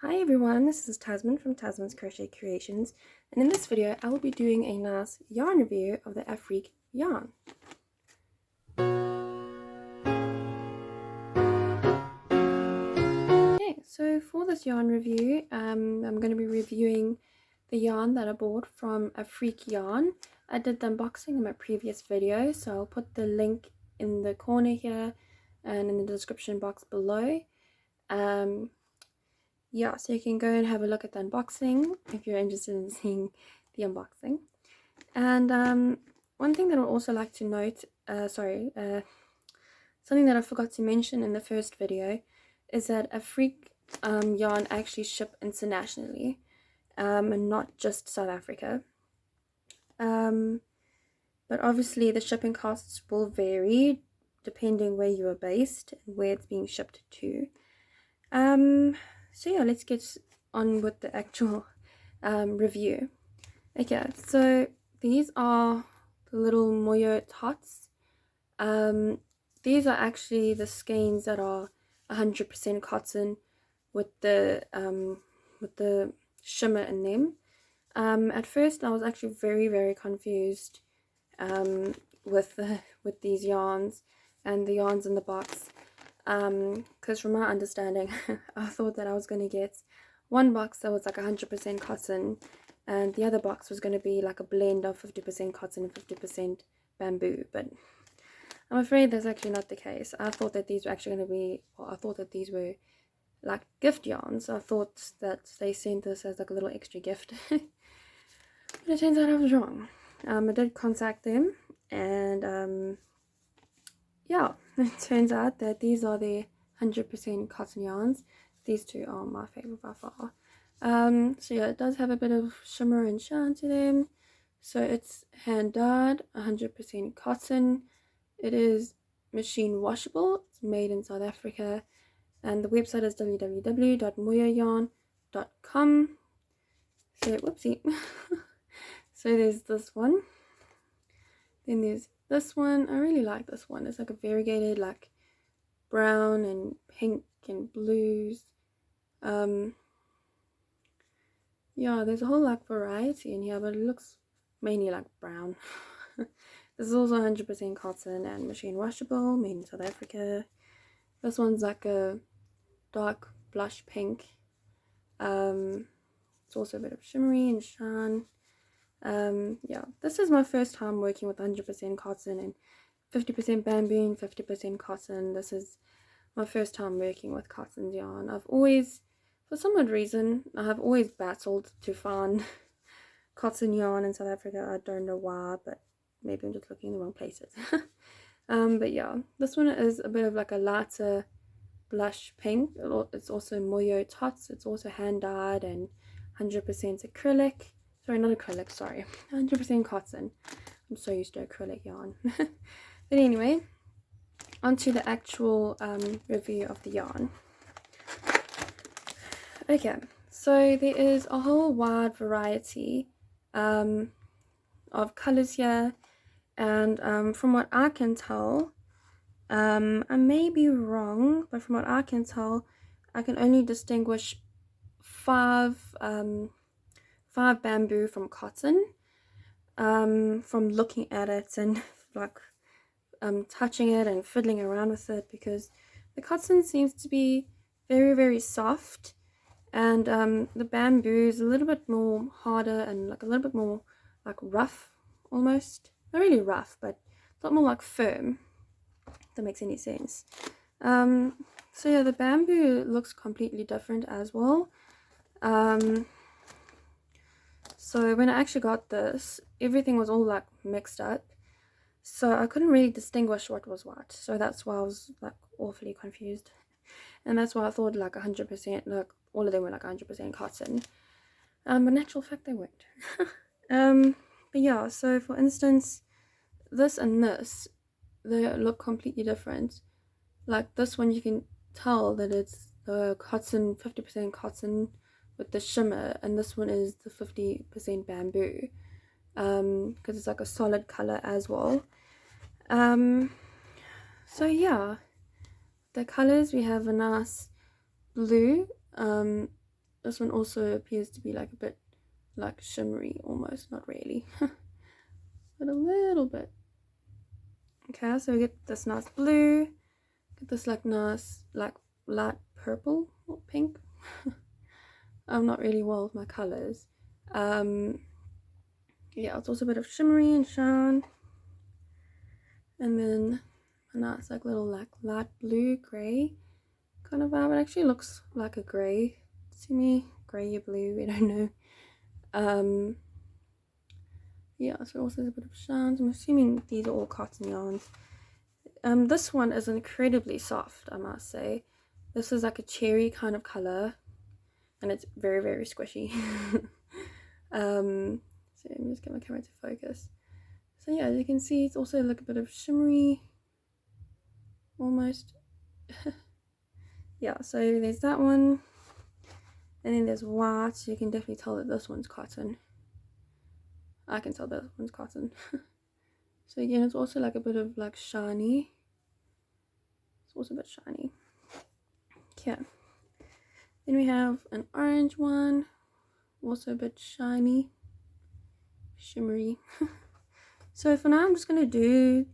Hi everyone, this is Tasman from Tasman's Crochet Creations, and in this video I will be doing a nice yarn review of the Afrique Yarn. Okay, so for this yarn review, I'm going to be reviewing the yarn that I bought from Afrique Yarn. I did the unboxing in my previous video, so I'll put the link in the corner here and in the description box below. Yeah, so you can go and have a look at the unboxing if you're interested in seeing the unboxing. And one thing that I'd also like to note, something that I forgot to mention in the first video is that Afrique yarn actually ship internationally, and not just South Africa. But obviously the shipping costs will vary depending where you are based and where it's being shipped to. So yeah, let's get on with the actual review. Okay, so these are the little moyo tots. These are actually the skeins that are 100% cotton with the shimmer in them. At first I was actually very confused with these yarns and the yarns in the box. Because from my understanding, I thought that I was going to get one box that was like 100% cotton, and the other box was going to be like a blend of 50% cotton and 50% bamboo. But I'm afraid that's actually not the case. I thought that these were actually going to be, well, I thought that these were like gift yarns. I thought that they sent this as like a little extra gift. But it turns out I was wrong. I did contact them, and yeah, it turns out that these are the 100% cotton yarns. These two are my favorite by far. So yeah, it does have a bit of shimmer and shine to them. So it's hand dyed, 100% cotton. It is machine washable. It's made in South Africa, and the website is www.moyayarn.com. So whoopsie. So there's this one. Then there's this one. I really like this one. It's like a variegated, like brown and pink and blues. Yeah, there's a whole like variety in here, but it looks mainly like brown. This is also 100% cotton and machine washable, made in South Africa. This one's like a dark blush pink. It's also a bit of shimmery and shine. Yeah, this is my first time working with 100% cotton and 50% bamboo and 50% cotton. This is my first time working with cotton yarn. I've always, for some odd reason, I have always battled to find cotton yarn in South Africa. I don't know why, but maybe I'm just looking in the wrong places. But yeah, this one is a bit of like a lighter blush pink. It's also moyo tots. It's also hand dyed and 100% acrylic. Sorry, not acrylic, sorry. 100% cotton. I'm so used to acrylic yarn. But anyway, onto the actual review of the yarn. Okay, so there is a whole wide variety of colors here, and from what I can tell, I may be wrong, but from what I can tell, I can only distinguish five bamboo from cotton, from looking at it and like touching it and fiddling around with it, because the cotton seems to be very soft, and the bamboo is a little bit more harder and like a little bit more like rough, almost not really rough, but a lot more like firm, if that makes any sense. So yeah, the bamboo looks completely different as well. So when I actually got this, everything was all like mixed up, so I couldn't really distinguish what was what. So that's why I was like awfully confused, and that's why I thought like 100%, like all of them were like 100% cotton. But in actual fact they weren't. But yeah, so for instance, this and this, they look completely different. Like this one, you can tell that it's the cotton, 50% cotton with the shimmer, and this one is the 50% bamboo, because it's like a solid color as well. So yeah, the colors, we have a nice blue, this one also appears to be like a bit like shimmery almost, not really, but a little bit. Okay, so we get this nice blue, get this like nice like light purple or pink. I'm not really well with my colors. Yeah, it's also a bit of shimmery and shine, and then a nice like little like light blue gray kind of vibe. It actually looks like a gray to me, gray or blue, we don't know. Yeah, so also has a bit of shines. I'm assuming these are all cotton yarns. This one is incredibly soft, I must say. This is like a cherry kind of color, and it's very, very squishy. So let me just get my camera to focus. So yeah, as you can see, it's also like a bit of shimmery, almost. Yeah, so there's that one, and then there's white, so you can definitely tell that this one's cotton. I can tell that this one's cotton. So again, it's also like a bit of like shiny. It's also a bit shiny. Okay. Then we have an orange one, also a bit shiny, shimmery. So for now, I'm just gonna do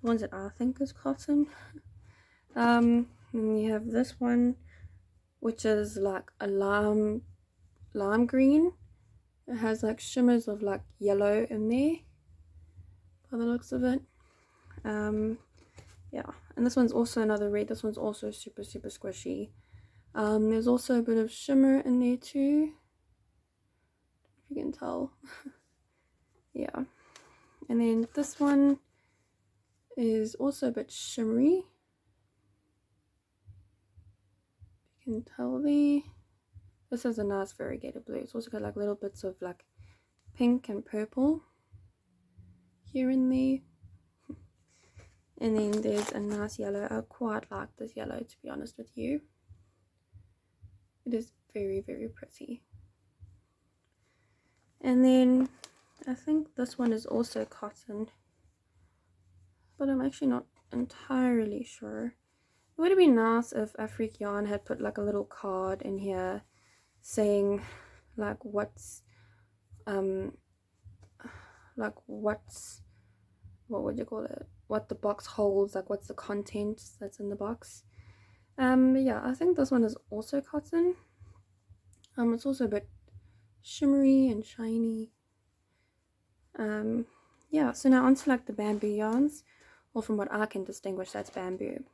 the ones that I think is cotton. And you have this one, which is like a lime green. It has like shimmers of like yellow in there, by the looks of it. Yeah, and this one's also another red. This one's also super squishy. There's also a bit of shimmer in there too, if you can tell. Yeah, and then this one is also a bit shimmery. You can tell there. This is a nice variegated blue. It's also got like little bits of like pink and purple here and there. And then there's a nice yellow. I quite like this yellow, to be honest with you. It is very, very pretty. And then I think this one is also cotton, but I'm actually not entirely sure. It would have been nice if Afrique Yarn had put like a little card in here saying like what's what would you call it, what the box holds, like what's the content that's in the box. But yeah, I think this one is also cotton. It's also a bit shimmery and shiny. Yeah, so now onto like the bamboo yarns, or from what I can distinguish, that's bamboo.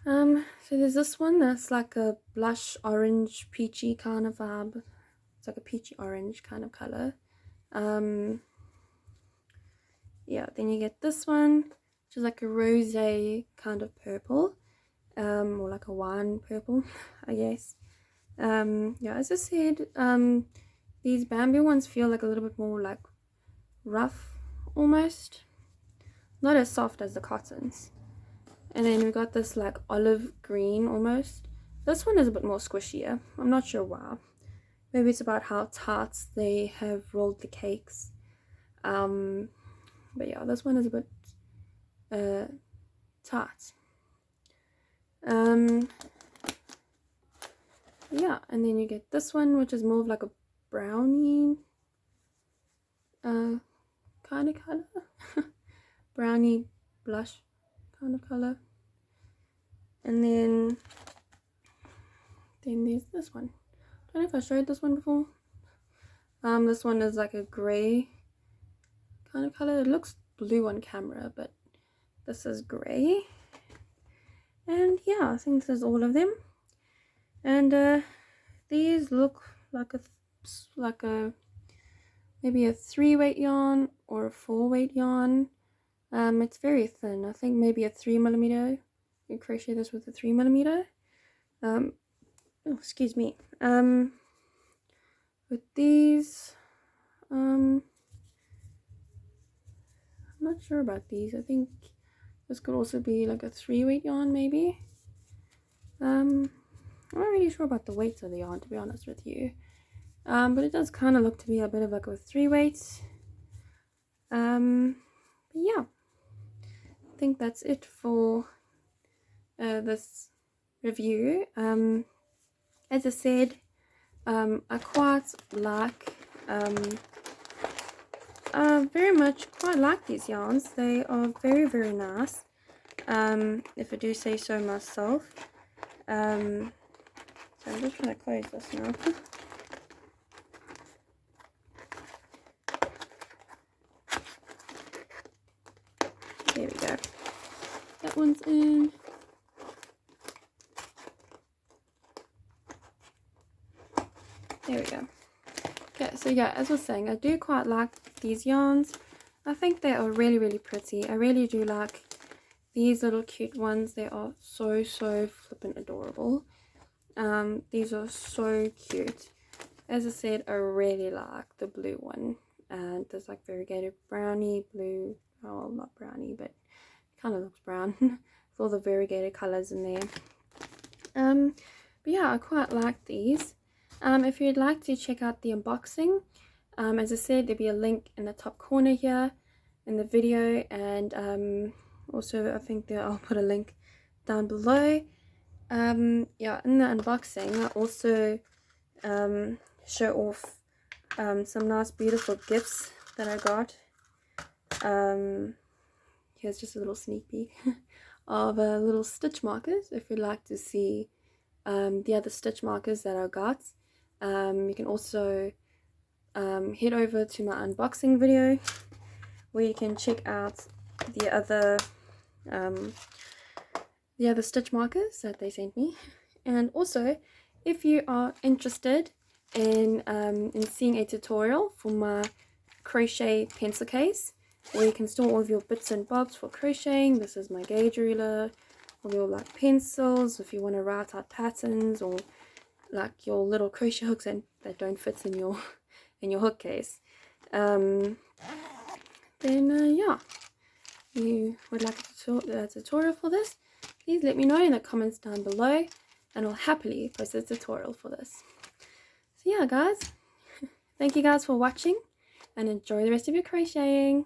So there's this one that's like a blush orange peachy kind of vibe. It's like a peachy orange kind of color. Yeah, then you get this one, which is like a rosé kind of purple, or like a wine purple, I guess. Yeah, as I said, these bamboo ones feel like a little bit more like rough almost, not as soft as the cottons. And then we got this like olive green almost. This one is a bit more squishier. I'm not sure why. Maybe it's about how tight they have rolled the cakes. But yeah, this one is a bit tight. Yeah, and then you get this one, which is more of like a brownie kind of color. Brownie blush kind of color. And then there's this one. I don't know if I showed this one before. This one is like a gray kind of color. It looks blue on camera, but this is gray. And yeah, I think this is all of them. And these look like a maybe a 3-weight yarn or a 4-weight yarn. It's very thin. I think maybe a 3mm. You crochet this with a 3mm. Oh, excuse me. With these, I'm not sure about these. I think this could also be like a 3-weight yarn, maybe. I'm not really sure about the weights of the yarn, to be honest with you. But it does kind of look to be a bit of like a 3-weight. But yeah, I think that's it for this review. as I said, I quite like very much quite like these yarns. They are very, very nice, if I do say so myself. So I'm just trying to close this now. There we go. That one's in. There we go. Okay, so yeah, as I was saying, I do quite like these yarns. I think they are really, really pretty. I really do like these little cute ones. They are so, so flippin' adorable. These are so cute. As I said, I really like the blue one. And there's like variegated brownie, blue, oh, well, not brownie, but kind of looks brown. With all the variegated colors in there. But yeah, I quite like these. If you'd like to check out the unboxing, as I said, there'll be a link in the top corner here in the video, and also I think that I'll put a link down below. Yeah, in the unboxing I also show off some nice beautiful gifts that I got. Here's just a little sneak peek of little stitch markers if you'd like to see the other stitch markers that I got. You can also head over to my unboxing video where you can check out the other stitch markers that they sent me. And also, if you are interested in seeing a tutorial for my crochet pencil case where you can store all of your bits and bobs for crocheting, this is my gauge ruler, all your like pencils if you want to write out patterns, or like your little crochet hooks that don't fit in your hook case. Then yeah, you would like a tutorial for this, please let me know in the comments down below, and I'll happily post a tutorial for this. So yeah guys, thank you guys for watching, and enjoy the rest of your crocheting.